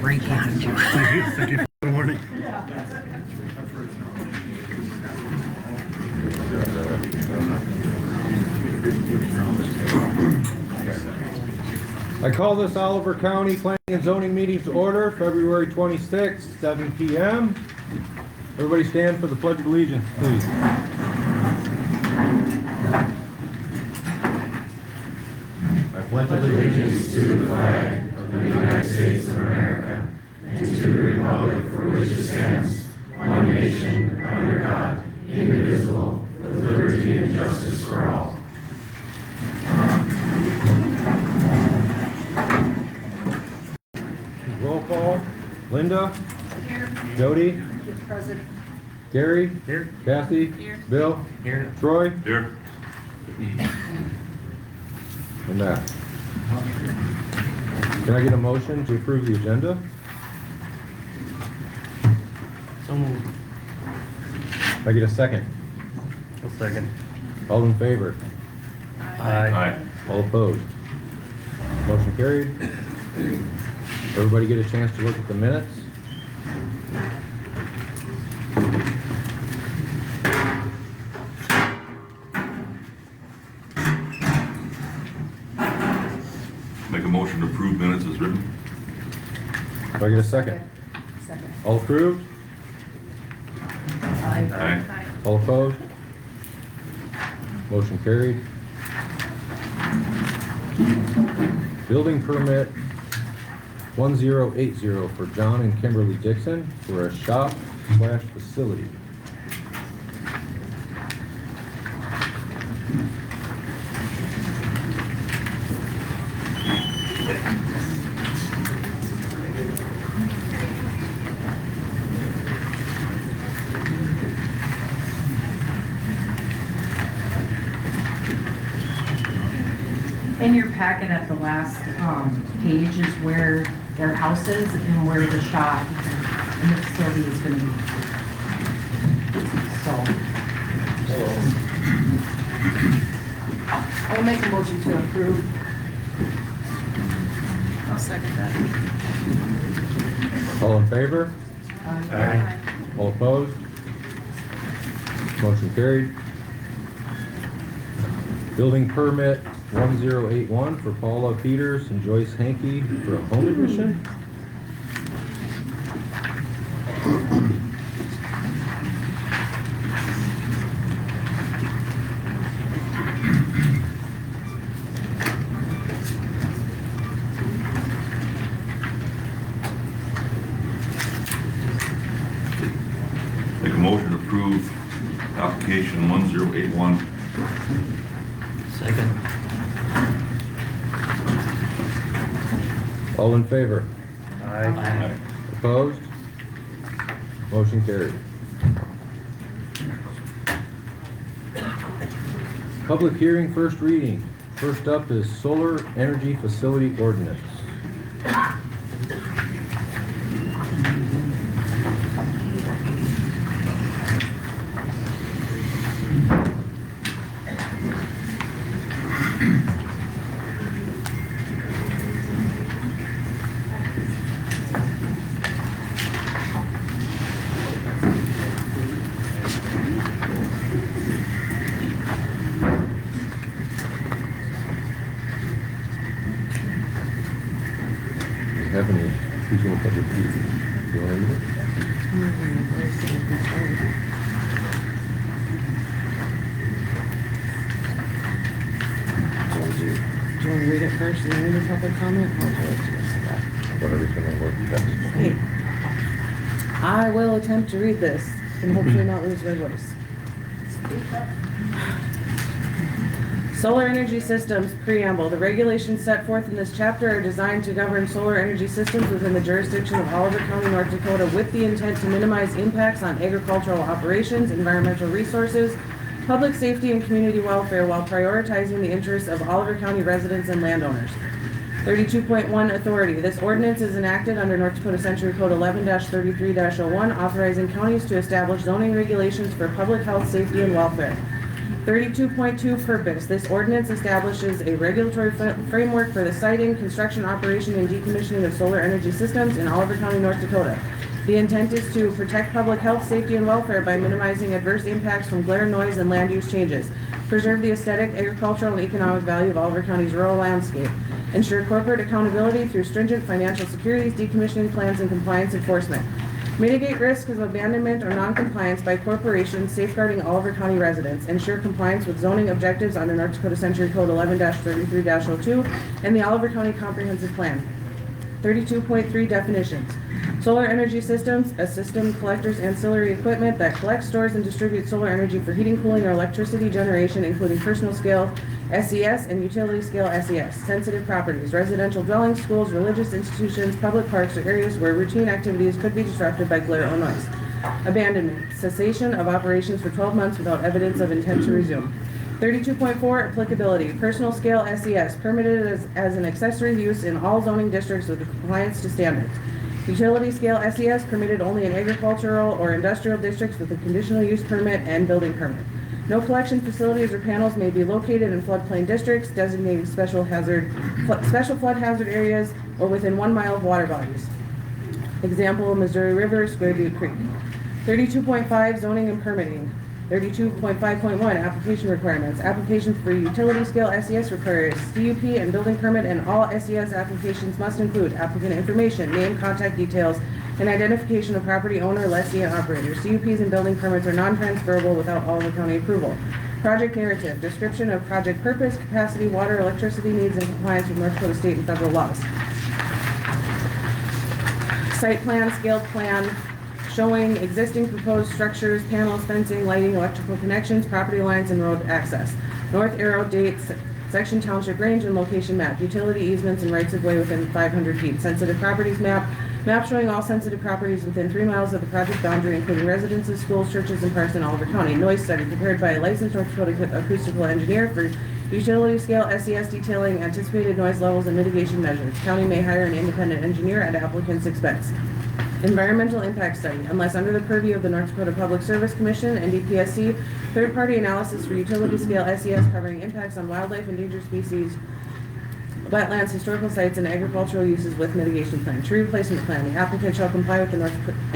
right behind you. Thank you. Thank you. Good morning. I call this Oliver County Planning and Zoning meeting to order, February 26th, 7 p.m. Everybody stand for the Pledge of Allegiance, please. I pledge allegiance to the flag of the United States of America and to the republic for which it stands, one nation, under God, indivisible, with liberty and justice for all. Roll call. Linda? Here. Jody? Present. Gary? Here. Kathy? Here. Bill? Here. Troy? Here. And Matt. Can I get a motion to approve the agenda? So moved. Can I get a second? A second. All in favor? Aye. All opposed? Motion carried. Everybody get a chance to look at the minutes? Make a motion to approve minutes as written. Do I get a second? Second. All approved? Aye. All opposed? Motion carried. Building permit 1080 for John and Kimberly Dixon for a shop/facility. In your packet at the last page is where their house is and where the shop and the facility is going to be. So. I'll make a motion to approve. I'll second that. All in favor? Aye. All opposed? Motion carried. Building permit 1081 for Paula Peters and Joyce Hankey for a home addition. Make a motion to approve application 1081. Second. All in favor? Aye. Opposed? Motion carried. Public hearing, first reading. First up is Solar Energy Facility Ordinance. Have any, who's going to public hearing? You want to read it? Do you want to read it first and then read the public comment? Or do you want to do that? Whatever's going to work best. Hey, I will attempt to read this and hopefully not lose my voice. Solar energy systems preamble. The regulations set forth in this chapter are designed to govern solar energy systems within the jurisdiction of Oliver County, North Dakota, with the intent to minimize impacts on agricultural operations, environmental resources, public safety, and community welfare while prioritizing the interests of Oliver County residents and landowners. 32.1 Authority. This ordinance is enacted under North Dakota Century Code 11-33-01, authorizing counties to establish zoning regulations for public health, safety, and welfare. 32.2 purpose. This ordinance establishes a regulatory framework for the siting, construction, operation, and decommissioning of solar energy systems in Oliver County, North Dakota. The intent is to protect public health, safety, and welfare by minimizing adverse impacts from glare, noise, and land use changes. Preserve the aesthetic, agricultural, and economic value of Oliver County's rural landscape. Ensure corporate accountability through stringent financial securities, decommissioning plans, and compliance enforcement. Mitigate risk of abandonment or non-compliance by corporations, safeguarding Oliver County residents. Ensure compliance with zoning objectives under North Dakota Century Code 11-33-02 and the Oliver County Comprehensive Plan. 32.3 definitions. Solar energy systems, a system collectors ancillary equipment that collects, stores, and distributes solar energy for heating, cooling, or electricity generation, including personal scale SES and utility scale SES. Sensitive properties, residential dwellings, schools, religious institutions, public parks, or areas where routine activities could be disrupted by glare or noise. Abandonment, cessation of operations for 12 months without evidence of intent to resume. 32.4 applicability, personal scale SES, permitted as an accessory use in all zoning districts with compliance to standards. Utility scale SES permitted only in agricultural or industrial districts with a conditional use permit and building permit. No collection facilities or panels may be located in floodplain districts, designated special flood hazard areas, or within 1 mile of water bodies. Example, Missouri River, Square Butte Creek. 32.5 zoning and permitting. 32.5.1 application requirements. Applications for utility scale SES requires CUP and building permit, and all SES applications must include applicant information, name, contact details, and identification of property owner, lessee, and operator. CUPs and building permits are non-transferable without Oliver County approval. Project narrative, description of project purpose, capacity, water, electricity needs, and compliance with North Dakota state and federal laws. Site plan, scaled plan, showing existing proposed structures, panels, fencing, lighting, electrical connections, property lines, and road access. North arrow dates, section, township range, and location map. Utility easements and rights of way within 500 feet. Sensitive properties map. Map showing all sensitive properties within 3 miles of the project boundary, including residences, schools, churches, and parks in Oliver County. Noise study prepared by a licensed North Dakota acoustical engineer for utility scale SES detailing anticipated noise levels and mitigation measures. County may hire an independent engineer at applicant's expense. Environmental impact study, unless under the purview of the North Dakota Public Service Commission, NDPSC, third-party analysis for utility scale SES covering impacts on wildlife, endangered species, wetlands, historical sites, and agricultural uses with mitigation plan. Tree replacement plan. The applicant shall comply with the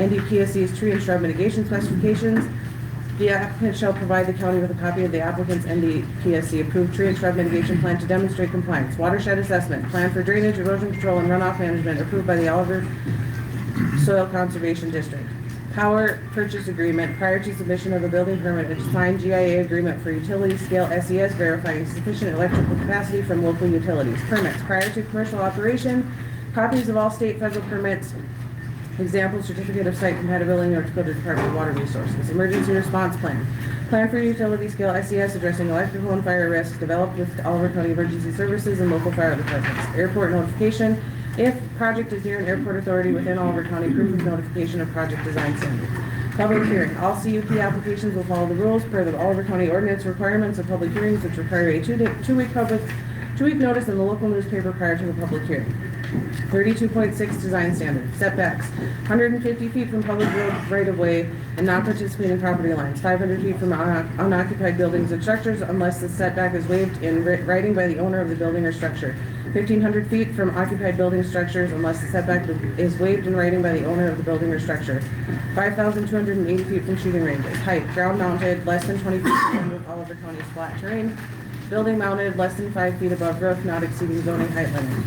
NDPSC's tree and shrub mitigation specifications. The applicant shall provide the county with a copy of the applicant's NDPSC approved tree and shrub mitigation plan to demonstrate compliance. Watershed assessment. Plan for drainage, erosion control, and runoff management approved by the Oliver Soil Conservation District. Power purchase agreement prior to submission of a building permit, a signed GIA agreement for utility scale SES verifying sufficient electrical capacity from local utilities. Permits prior to commercial operation, copies of all state federal permits, example certificate of site compatibility, North Dakota Department of Water Resources. Emergency response plan. Plan for utility scale SES addressing electrical and fire risks developed with Oliver County Emergency Services and local fire departments. Airport notification. If project is near an airport authority within Oliver County, proof of notification of project design standard. Public hearing. All CUP applications will follow the rules per the Oliver County ordinance requirements of public hearings, which require a two-week notice in the local newspaper prior to the public hearing. 32.6 design standard. Setbacks. 150 feet from public road right-of-way and non-participating property lines. 500 feet from unoccupied buildings and structures unless the setback is waived in writing by the owner of the building or structure. 1,500 feet from occupied building structures unless the setback is waived in writing by the owner of the building or structure. 5,280 feet from shooting ranges. Height, ground mounted, less than 20 feet with Oliver County's flat terrain. Building mounted, less than 5 feet above roof, not exceeding zoning height limit.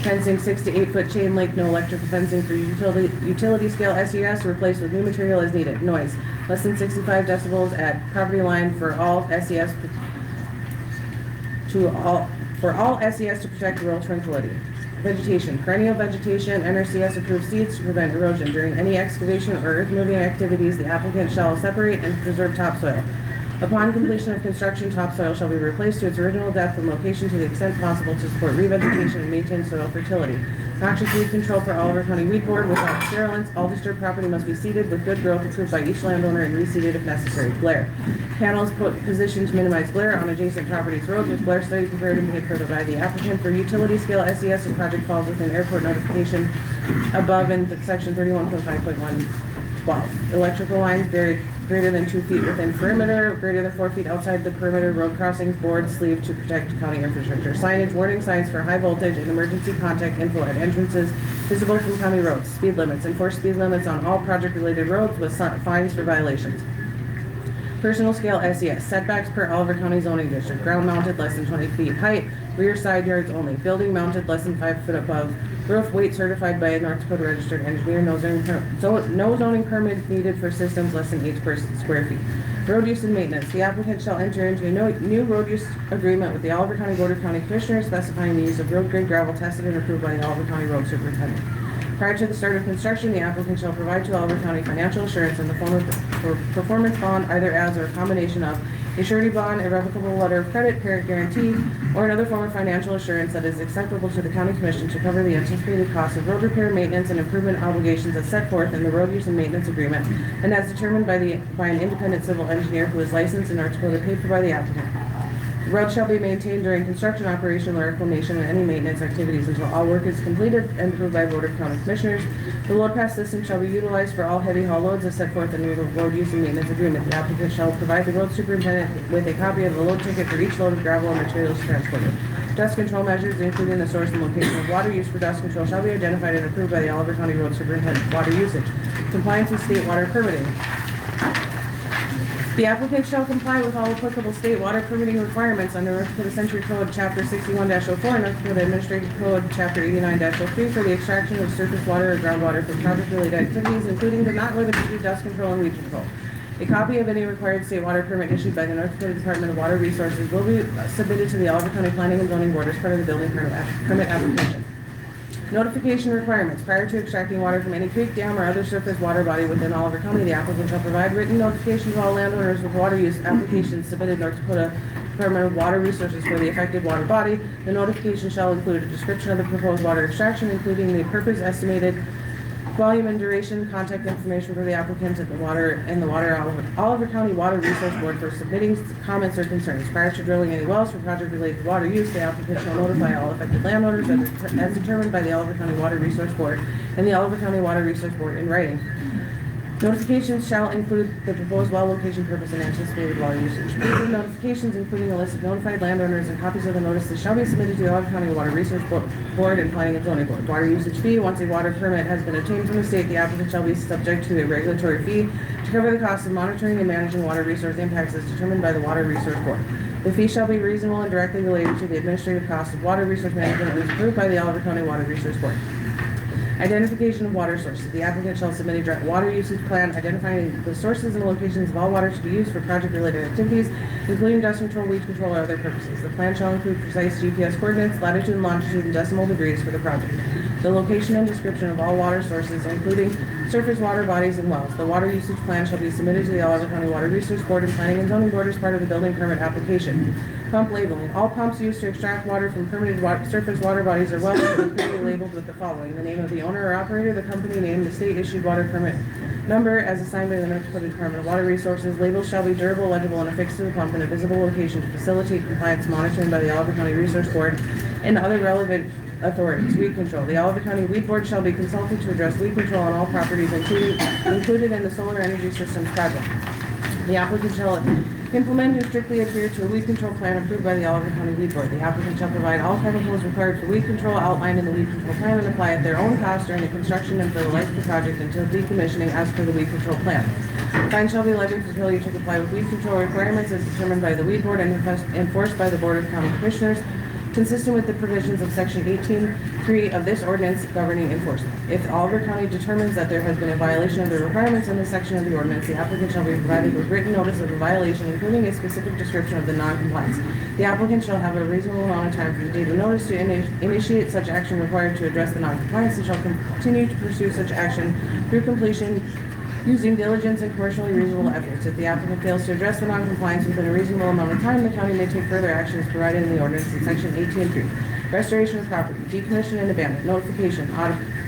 Fencing, 6 to 8 foot chain link, no electrical fencing for utility scale SES, replaced with new material as needed. Noise, less than 65 decibels at property line for all SES to protect rural tranquility. Vegetation, perennial vegetation, NRCS approved seeds to prevent erosion. During any excavation or earth moving activities, the applicant shall separate and preserve topsoil. Upon completion of construction, topsoil shall be replaced to its original depth and location to the extent possible to support revegetation and maintain soil fertility. Noxious weed control for Oliver County Weed Board without sterilant. All disturbed property must be seeded with good growth approved by each landowner and reseeded if necessary. Glare. Panels positioned to minimize glare on adjacent properties' roads with glare study prepared and paid for by the applicant for utility scale SES and project falls within airport notification above in section 31.5.1. 12. Electrical lines greater than 2 feet within perimeter, greater than 4 feet outside the perimeter, road crossings, boards, sleeve to protect county infrastructure. Signage, warning signs for high voltage and emergency contact info at entrances visible from county roads. Speed limits, enforce speed limits on all project-related roads with fines for violations. Personal scale SES, setbacks per Oliver County zoning district, ground mounted less than 20 feet height, rear side yards only, building mounted less than 5 foot above, roof weight certified by a North Dakota registered engineer, no zoning permit needed for systems less than 8 square feet. Road use and maintenance, the applicant shall enter into a new road use agreement with the Oliver County Board of County Commissioners specifying the use of road grade gravel tested and approved by the Oliver County Road Superintendent. Prior to the start of construction, the applicant shall provide to Oliver County financial assurance in the form of a performance bond, either as or a combination of a surety bond, irrevocable letter of credit, parent guarantee, or another form of financial assurance that is acceptable to the county commission to cover the anticipated cost of road repair, maintenance, and improvement obligations as set forth in the road use and maintenance agreement, and as determined by an independent civil engineer who is licensed in North Dakota, paid for by the applicant. The road shall be maintained during construction, operation, or reclamation, and any maintenance activities until all work is completed and approved by Board of County Commissioners. The load pass system shall be utilized for all heavy haul loads as set forth in the road use and maintenance agreement. The applicant shall provide the road superintendent with a copy of the load ticket for each load of gravel and materials transported. Dust control measures, including the source and location of water use for dust control, shall be identified and approved by the Oliver County Road Superintendent. Water usage. Compliance with state water permitting. The applicant shall comply with all applicable state water permitting requirements under North Dakota Century Code Chapter 61-04 and North Dakota Administrative Code Chapter 89-03 for the extraction of surface water or groundwater for project-related activities, including but not limited to dust control and weed control. A copy of any required state water permit issued by the North Dakota Department of Water Resources will be submitted to the Oliver County Planning and Zoning Board as part of the building permit application. Notification requirements. Prior to extracting water from any creek, dam, or other surface water body within Oliver County, the applicant shall provide written notification to all landowners with water use applications submitted North Dakota Department of Water Resources for the affected water body. The notification shall include a description of the proposed water extraction, including the purpose, estimated volume and duration, contact information for the applicant at the Oliver County Water Resource Board for submitting comments or concerns. Prior to drilling any wells for project-related water use, the applicant shall notify all affected landowners as determined by the Oliver County Water Resource Board and the Oliver County Water Resource Board in writing. Notifications shall include the proposed well location, purpose, and anticipated water usage. These are notifications, including a list of notified landowners and copies of the notices, shall be submitted to the Oliver County Water Resource Board and Planning and Zoning Board. Water usage fee. Once a water permit has been obtained from the state, the applicant shall be subject to a regulatory fee to cover the cost of monitoring and managing water resource impacts as determined by the Water Resource Board. The fee shall be reasonable and directly related to the administrative cost of water resource management and is approved by the Oliver County Water Resource Board. Identification of water sources. The applicant shall submit a direct water usage plan identifying the sources and locations of all water to be used for project-related activities, including dust control, weed control, or other purposes. The plan shall include precise GPS coordinates, latitude and longitude, and decimal degrees for the project. The location and description of all water sources, including surface water bodies and wells. The water usage plan shall be submitted to the Oliver County Water Resource Board and Planning and Zoning Board as part of the building permit application. Pump labeling. All pumps used to extract water from permitted surface water bodies or wells will be clearly labeled with the following: the name of the owner or operator, the company name, the state-issued water permit number as assigned by the North Dakota Department of Water Resources. Labels shall be durable, legible, and affixed to the pump in a visible location to facilitate compliance monitoring by the Oliver County Resource Board and other relevant authorities. Weed control. The Oliver County Weed Board shall be consulted to address weed control on all properties included in the solar energy systems project. The applicant shall implement and strictly adhere to a weed control plan approved by the Oliver County Weed Board. The applicant shall provide all chemicals required for weed control outlined in the weed control plan and apply at their own cost during the construction and for the life of the project until decommissioning as per the weed control plan. Fine shall be levied for failure to comply with weed control requirements as determined by the Weed Board and enforced by the Board of County Commissioners, consistent with the provisions of Section 18.3 of this ordinance governing enforcement. If Oliver County determines that there has been a violation of the requirements in this section of the ordinance, the applicant shall be provided with written notice of the violation, including a specific description of the non-compliance. The applicant shall have a reasonable amount of time from the date of notice to initiate such action required to address the non-compliance and shall continue to pursue such action through completion using diligence and commercially reasonable efforts. If the applicant fails to address the non-compliance within a reasonable amount of time, the county may take further actions provided in the ordinance in Section 18.3. Restoration of property, decommission and abandonment. Notification.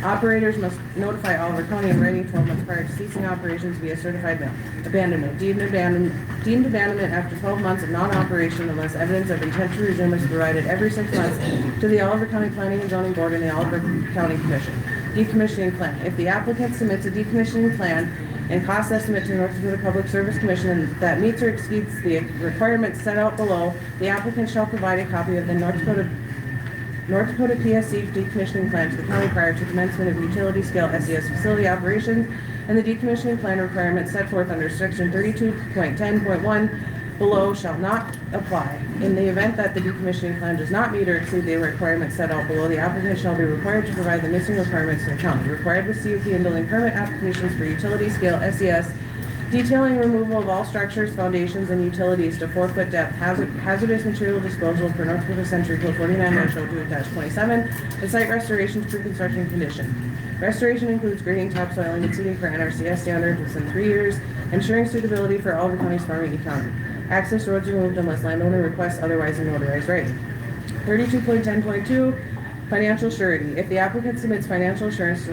Operators must notify Oliver County in writing 12 months prior to ceasing operations via certified mail. Abandonment. Deemed abandonment after 12 months of non-operation unless evidence of intent to resume is provided every 6 months to the Oliver County Planning and Zoning Board and the Oliver County Commission. Decommissioning plan. If the applicant submits a decommissioning plan and cost estimate to North Dakota Public Service Commission and that meets or exceeds the requirements set out below, the applicant shall provide a copy of the North Dakota PSC decommissioning plan to the county prior to commencement of utility scale SES facility operations and the decommissioning plan requirements set forth under section 32.10.1 below shall not apply. In the event that the decommissioning plan does not meet or exceed the requirements set out below, the applicant shall be required to provide the missing requirements to the county. Required with CUP and building permit applications for utility scale SES detailing removal of all structures, foundations, and utilities to 4-foot depth, hazardous material disposal per North Dakota Century Code 49-02-27, and site restoration to pre-construction condition. Restoration includes grading, topsoiling, and seeding for NRCS standards within 3 years, ensuring suitability for Oliver County's farming economy. Access roads removed unless landowner requests otherwise in notarized writing. 32.10.2, financial surety. If the applicant submits financial assurance to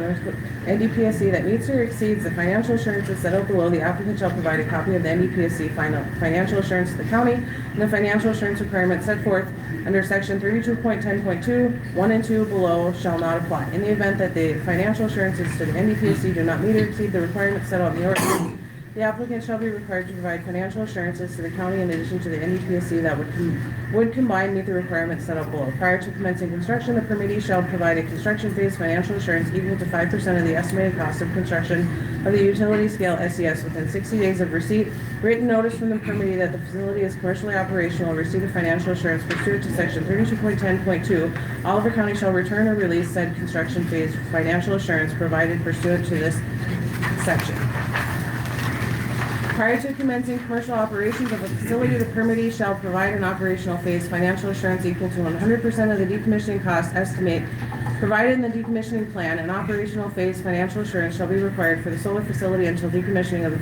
NDPSC that meets or exceeds the financial assurances set out below, the applicant shall provide a copy of the NDPSC financial assurance to the county and the financial assurance requirements set forth under section 32.10.2, 1 and 2 below shall not apply. In the event that the financial assurances to the NDPSC do not meet or exceed the requirements set out in the ordinance, the applicant shall be required to provide financial assurances to the county in addition to the NDPSC that would combine meet the requirements set out below. Prior to commencing construction, the permittee shall provide a construction phase financial assurance equal to 5% of the estimated cost of construction of the utility scale SES within 60 days of receipt. Written notice from the permittee that the facility is commercially operational and receipt of financial assurance pursuant to section 32.10.2. Oliver County shall return or release said construction phase financial assurance provided pursuant to this section. Prior to commencing commercial operations of a facility, the permittee shall provide an operational phase financial assurance equal to 100% of the decommissioning cost estimate provided in the decommissioning plan. An operational phase financial assurance shall be required for the solar facility until decommissioning of the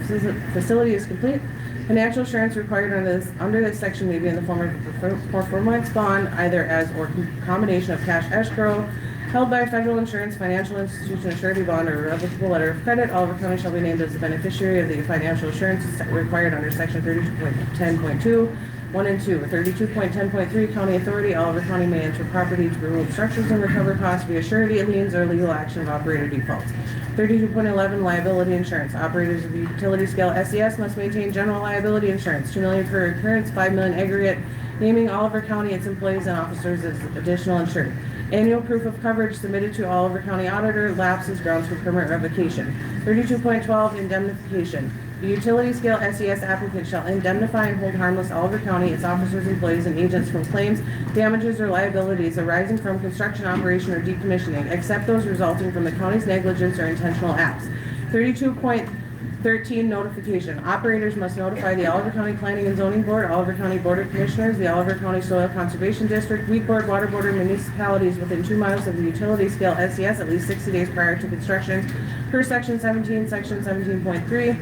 facility is complete. Financial assurance required under this section may be in the form of a performance bond, either as or combination of cash escrow, held by a federal insurance, financial institution, a surety bond, or a revocable letter of credit. Oliver County shall be named as the beneficiary of the financial assurance required under section 32.10.2, 1 and 2. 32.10.3, county authority. Oliver County may enter property to remove structures and recover costs via surety, liens, or legal action of operator defaults. 32.11, liability insurance. Operators of utility scale SES must maintain general liability insurance, $2 million per occurrence, $5 million aggregate, naming Oliver County, its employees, and officers as additional insured. Annual proof of coverage submitted to Oliver County Auditor. Lapses grounds for permit revocation. 32.12, indemnification. The utility scale SES applicant shall indemnify and hold harmless Oliver County, its officers, employees, and agents from claims, damages, or liabilities arising from construction, operation, or decommissioning, except those resulting from the county's negligence or intentional acts. 32.13, notification. Operators must notify the Oliver County Planning and Zoning Board, Oliver County Board of Commissioners, the Oliver County Soil Conservation District, Weed Board, Water Board, and municipalities within 2 miles of the utility scale SES at least 60 days prior to construction, per section 17, section 17.3.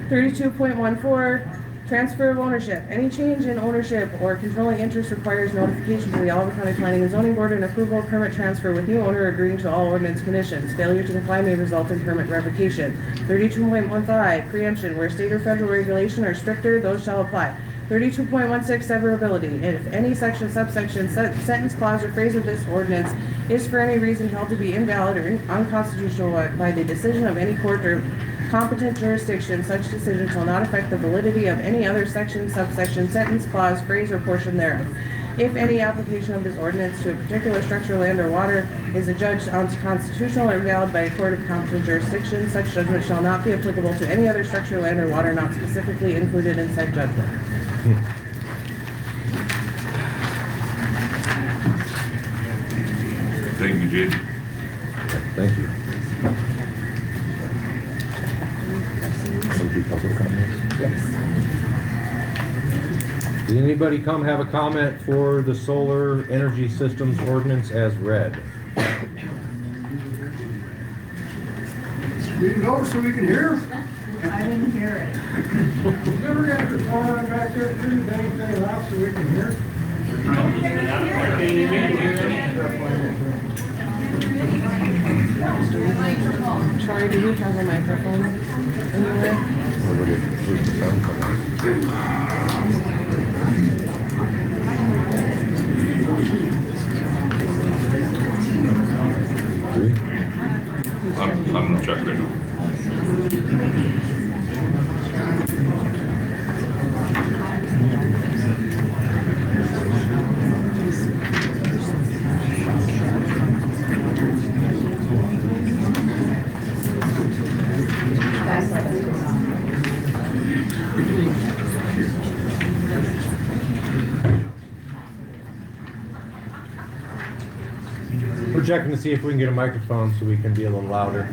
32.14, transfer of ownership. Any change in ownership or controlling interest requires notification to the Oliver County Planning and Zoning Board and approval of permit transfer with new owner agreeing to all ordinance conditions. Failure to comply may result in permit revocation. 32.15, preemption. Where state or federal regulation are stricter, those shall apply. 32.16, severability. If any section, subsection, sentence, clause, or phrase of this ordinance is for any reason held to be invalid or unconstitutional by the decision of any court or competent jurisdiction, such decision shall not affect the validity of any other section, subsection, sentence, clause, phrase, or portion thereof. If any application of this ordinance to a particular structure, land, or water is adjudged unconstitutional or invalid by a court of competent jurisdiction, such judgment shall not be applicable to any other structure, land, or water not specifically included in said judgment. Thank you, Jade. Thank you. Did anybody come have a comment for the solar energy systems ordinance as read? Read it over so we can hear. I didn't hear it. Never got the phone on back there, turn the dang thing off so we can hear. Troy, do you have a microphone anywhere? I'm gonna check right now. We're checking to see if we can get a microphone so we can be a little louder.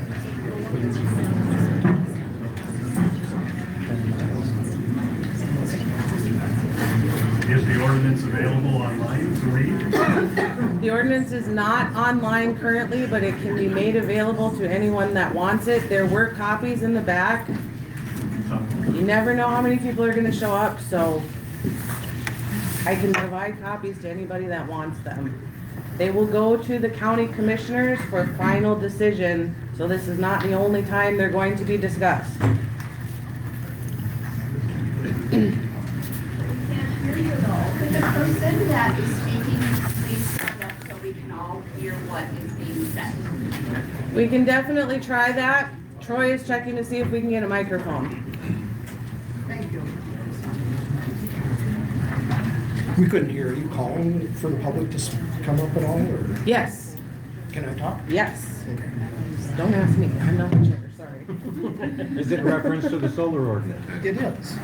Is the ordinance available online to read? The ordinance is not online currently, but it can be made available to anyone that wants it. There were copies in the back. You never know how many people are gonna show up, so I can provide copies to anybody that wants them. They will go to the county commissioners for final decision, so this is not the only time they're going to be discussed. Can't hear you though. Could the person that is speaking please stand up so we can all hear what is being said? We can definitely try that. Troy is checking to see if we can get a microphone. Thank you. We couldn't hear you calling for the public to come up at all, or Yes, can I talk? yes. Okay. Don't ask me, I'm not the chair, sorry. Is it in reference to the solar ordinance? It is.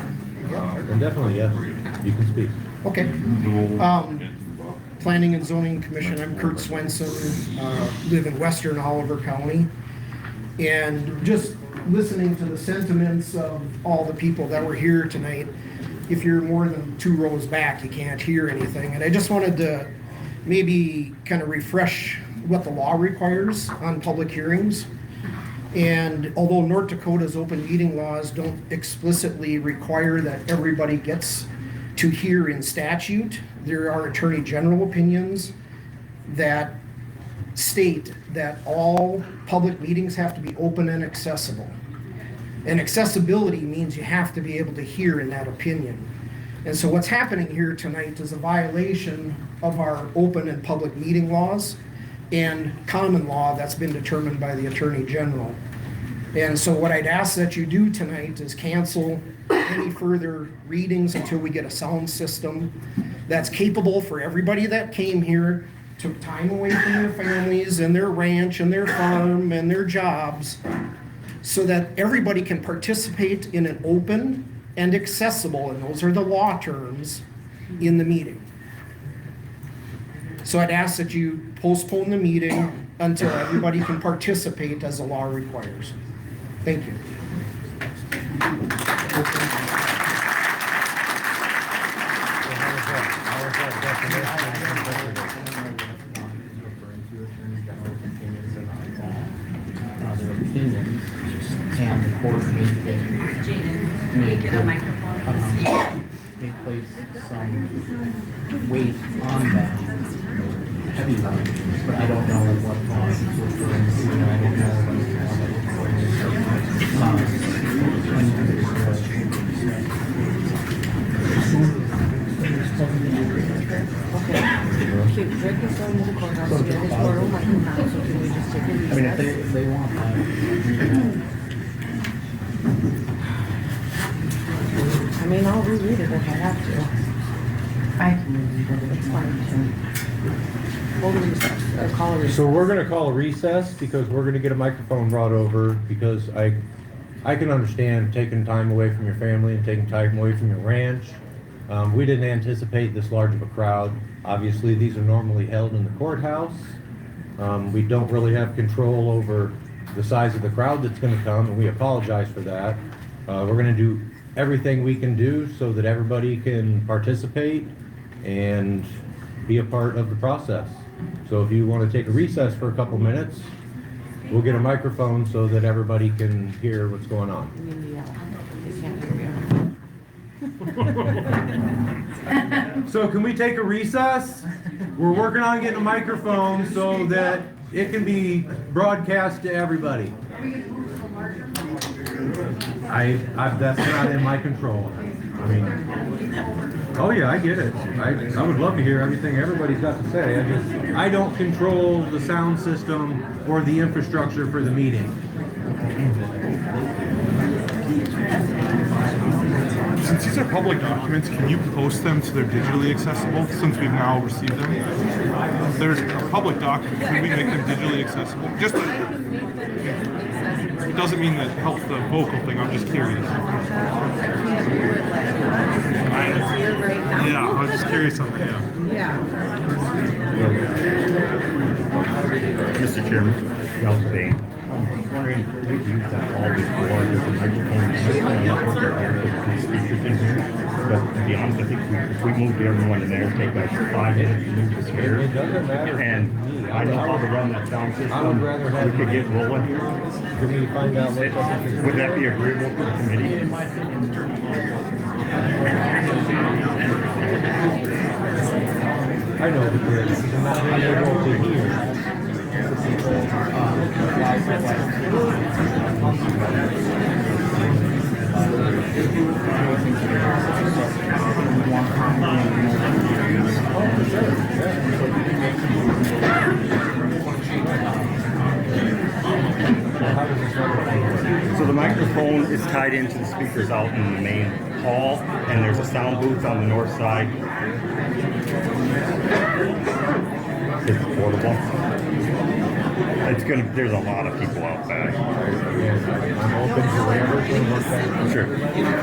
Then definitely, yes, you can speak. Okay. Planning and Zoning Commission, I'm Kurt Swenson, live in western Oliver County. And just listening to the sentiments of all the people that were here tonight, if you're more than 2 rows back, you can't hear anything. And I just wanted to maybe kind of refresh what the law requires on public hearings. And although North Dakota's open meeting laws don't explicitly require that everybody gets to hear in statute, there are Attorney General opinions that state that all public meetings have to be open and accessible. And accessibility means you have to be able to hear in that opinion. And so what's happening here tonight is a violation of our open and public meeting laws and common law that's been determined by the Attorney General. And so what I'd ask that you do tonight is cancel any further readings until we get a sound system that's capable for everybody that came here, took time away from their families and their ranch and their farm and their jobs, so that everybody can participate in an open and accessible, and those are the law terms, in the meeting. So I'd ask that you postpone the meeting until everybody can participate as the law requires. Thank you. Their opinions and the court may Get a microphone. may place some weight on that, heavy weight, but I don't know what law it's referring to, and I don't know Okay, Rick is going to the courthouse to get his portable microphone, so can we just take a recess? I mean, if they want that. I mean, I'll reread it if I have to. It's fine. Hold a recess, or call a recess. So we're gonna call a recess because we're gonna get a microphone brought over, because I can understand taking time away from your family and taking time away from your ranch. We didn't anticipate this large of a crowd. Obviously, these are normally held in the courthouse. We don't really have control over the size of the crowd that's gonna come, and we apologize for that. We're gonna do everything we can do so that everybody can participate and be a part of the process. So if you want to take a recess for a couple minutes, we'll get a microphone so that everybody can hear what's going on. I mean, they can't hear you. So can we take a recess? We're working on getting a microphone so that it can be broadcast to everybody. That's not in my control. I mean, oh yeah, I get it. I would love to hear everything everybody's got to say. I don't control the sound system or the infrastructure for the meeting. Since these are public documents, can you post them so they're digitally accessible, since we've now received them? There's a public document, can we make them digitally accessible? Just, it doesn't mean that helps the vocal thing, I'm just curious. Yeah, I was just curious on that, yeah. Yeah. Mr. Chairman. Ralph Bain. I'm wondering, we've used that all before, there's a microphone network with speakers in here. But to be honest, I think if we moved everyone in there, take like 5 minutes to move this here. It doesn't matter. And I know how to run that sound system. I would rather have. We could get rolling here. For me to find out what's up. Would that be agreeable to the committee? I know the bridge, I'm not being able to hear. So the microphone is tied into the speakers out in the main hall, and there's a sound booth on the north side. It's portable. It's gonna. There's a lot of people out back. I'm open to whatever can work out. Sure.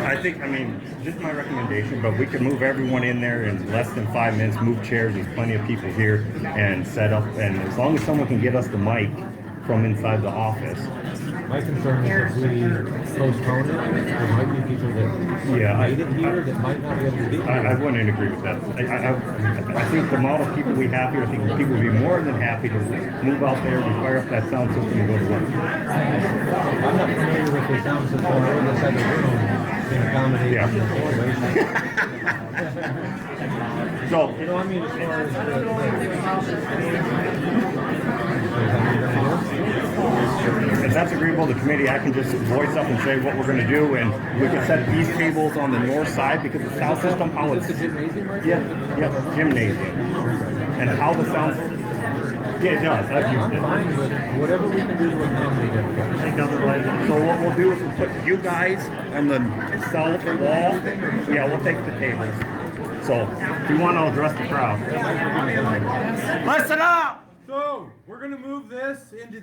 I think. I mean, this is my recommendation, but we could move everyone in there in less than 5 minutes. Move chairs. There's plenty of people here, and set up. And as long as someone can get us the mic from inside the office. My concern is if we postpone it, there might be people that made it here that might not be able to get here. I wouldn't agree with that. I think the amount of people we have here, I think people would be more than happy to move out there, we fire up that sound system and go to work. I'm not familiar with the sound system or the second room can accommodate the situation. So, You know, I mean, as far as if that's agreeable to the committee, I can just voice up and say what we're gonna do, and we can set these cables on the north side because the sound system, how it's. Is this a gymnasium right Yeah, gymnasium. And how the sound, yeah, it does, I've used I'm it. fine with whatever we can do to accommodate everybody. I think otherwise, so what we'll do is we'll put you guys on the south wall. Yeah, we'll take the tables. So, if you want to address the crowd. Listen up! So, we're gonna move this into